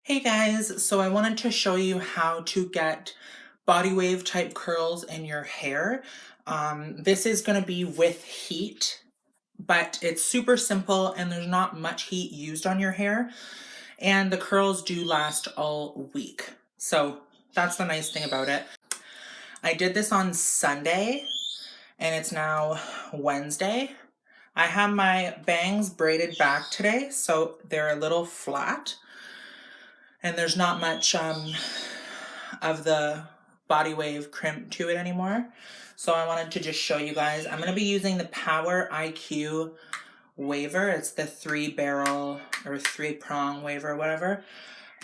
Hey guys, so I wanted to show you how to get body wave type curls in your hair. This is going to be with heat, but it's super simple and there's not much heat used on your hair. And the curls do last all week. So that's the nice thing about it. I did this on Sunday and it's now Wednesday. I have my bangs braided back today, so they're a little flat. And there's not much of the body wave crimp to it anymore. So I wanted to just show you guys. I'm going to be using the PowerIQ waver. It's the 3-barrel or 3-prong waver or whatever.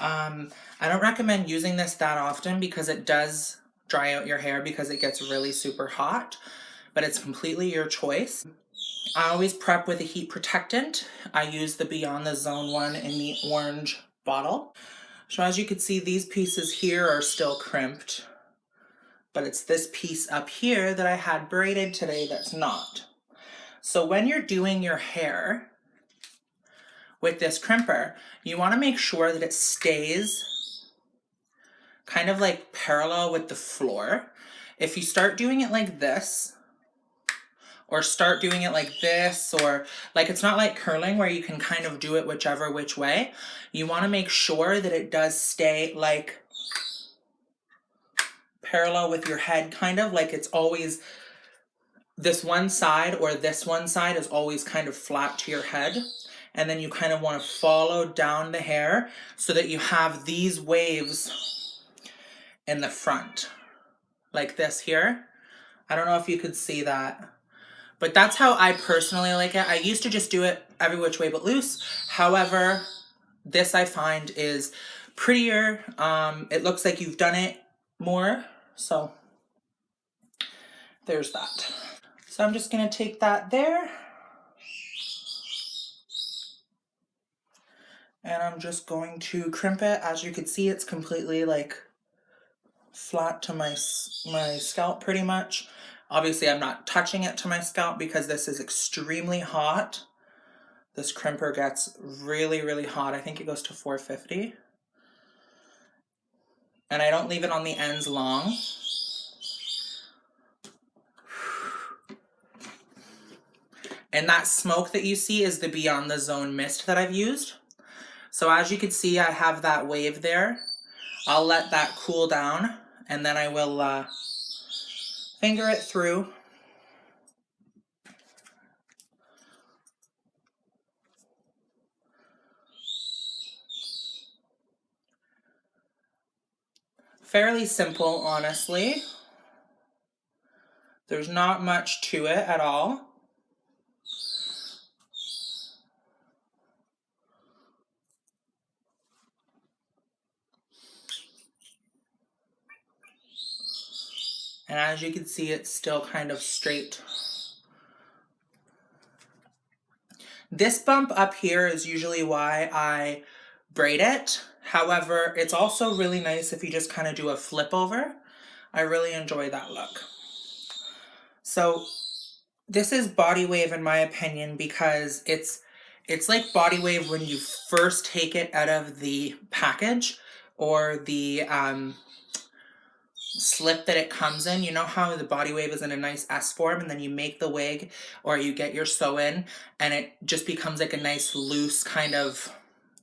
I don't recommend using this that often because it does dry out your hair because it gets really super hot, but it's completely your choice. I always prep with a heat protectant. I use the Beyond the Zone one in the orange bottle. So as you can see, these pieces here are still crimped, but it's this piece up here that I had braided today that's not. So when you're doing your hair with this crimper, you want to make sure that it stays kind of like parallel with the floor. If you start doing it like this, or start doing it like this, or like it's not like curling where you can kind of do it whichever which way. You want to make sure that it does stay like parallel with your head, kind of like it's always this one side or this one side is always kind of flat to your head. And then you kind of want to follow down the hair so that you have these waves in the front like this here. I don't know if you could see that. But that's how I personally like it. I used to just do it every which way but loose. However, this I find is prettier. It looks like you've done it more. So there's that. So I'm just going to take that there. And I'm just going to crimp it. As you can see, it's completely like flat to my scalp pretty much. Obviously, I'm not touching it to my scalp because this is extremely hot. This crimper gets really, really hot. I think it goes to 450. And I don't leave it on the ends long. And that smoke that you see is the Beyond the Zone mist that I've used. So as you can see, I have that wave there. I'll let that cool down and then I will finger it through. Fairly simple, honestly. There's not much to it at all. And as you can see, it's still kind of straight. This bump up here is usually why I braid it. However, it's also really nice if you just kind of do a flip over. I really enjoy that look. So this is body wave in my opinion because it's like body wave when you first take it out of the package or the slip that it comes in. You know how the body wave is in a nice S form and then you make the wig or you get your sew in and it just becomes like a nice loose kind of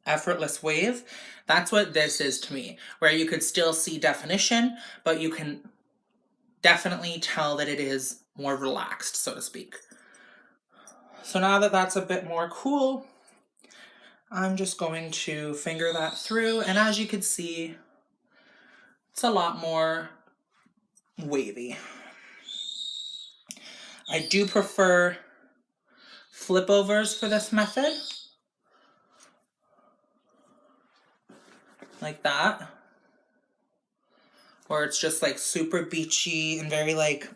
effortless wave. That's what this is to me, where you could still see definition, but you can definitely tell that it is more relaxed, so to speak. So now that that's a bit more cool, I'm just going to finger that through, and as you can see, it's a lot more wavy. I do prefer flip overs for this method. Like that. Or it's just like super beachy and very like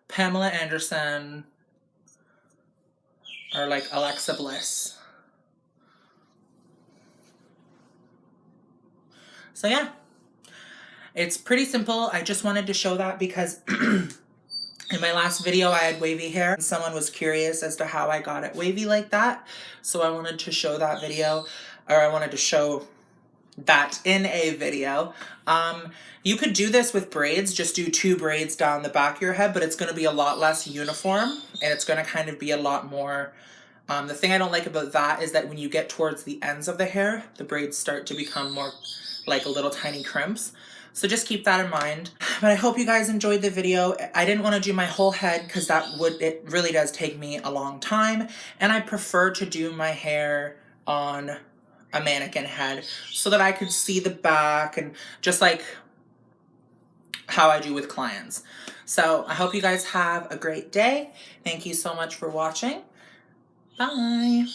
Pamela Anderson or like Alexa Bliss. So yeah, it's pretty simple. I just wanted to show that because in my last video I had wavy hair and someone was curious as to how I got it wavy like that. So I wanted to show that video, or I wanted to show that in a video. You could do this with braids, just do 2 braids down the back of your head, but it's going to be a lot less uniform, and it's going to kind of be a lot more, the thing I don't like about that is that when you get towards the ends of the hair, the braids start to become more like little tiny crimps. So just keep that in mind. But I hope you guys enjoyed the video. I didn't want to do my whole head because it really does take me a long time, and I prefer to do my hair on a mannequin head so that I could see the back and just like how I do with clients. So I hope you guys have a great day. Thank you so much for watching. Bye.